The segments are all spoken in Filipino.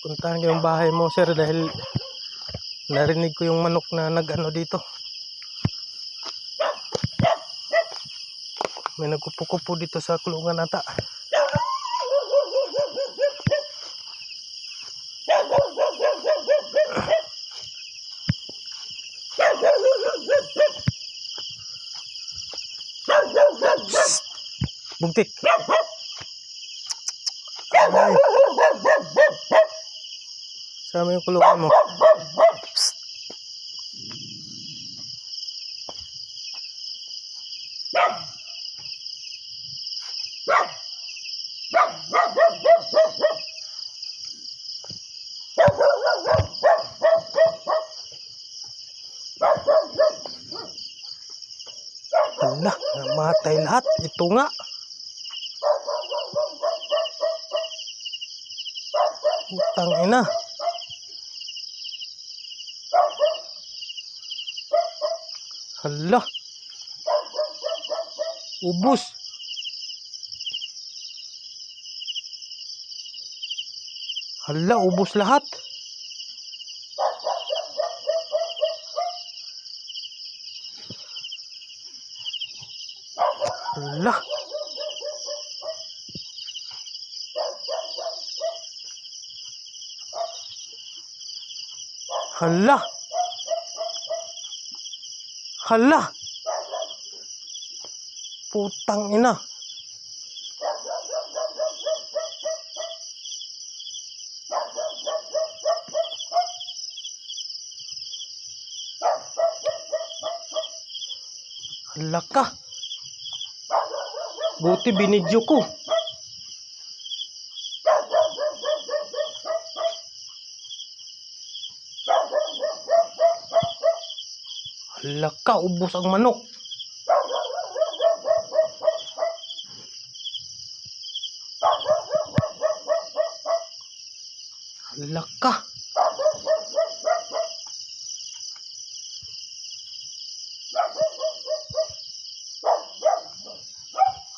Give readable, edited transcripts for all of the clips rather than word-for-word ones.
Puntahan ko yung bahay mo, sir, dahil narinig ko yung manok na nag-ano dito. May nagkupo-kupo dito sa kulungan ata. Psst! Bugtik! Ay! Sama yung kulungan mo. Psst! Hala, namatay lahat. Ito nga. Putang ina. Hala. Ubos. Hala, ubos lahat. Hala. Hala. Hala. Putang ina. Hala ka. Buti binidyo ko. Hala ka, ubos ang manok. Hala ka.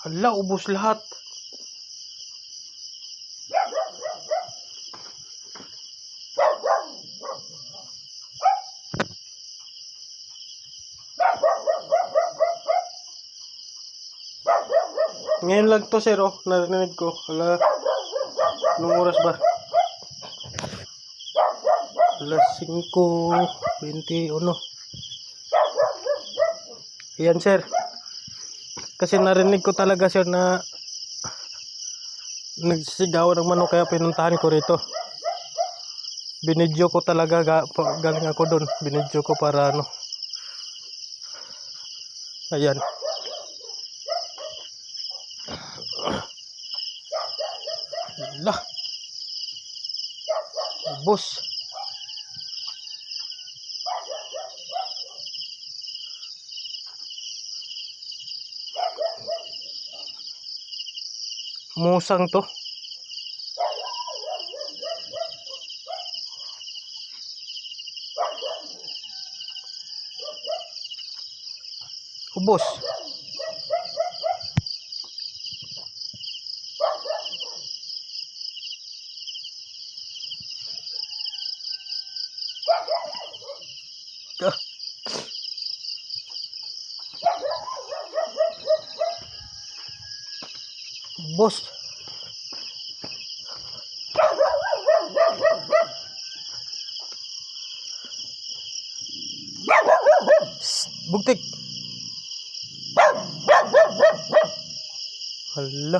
Hala, ubos lahat. Ngayon lang to, sir, oh. Narinig ko. Hala, anong oras ba? Alas 5:21. Ayan, sir. Kasi narinig ko talaga, sir, na nagsisigaw ng manok, kaya pinuntahan ko rito. Binidyo ko talaga, galing ako doon. Binidyo ko para ano. Ayan. Lah. Ubos. Musang to. Ubos. Ubos. Bugtik. Hala.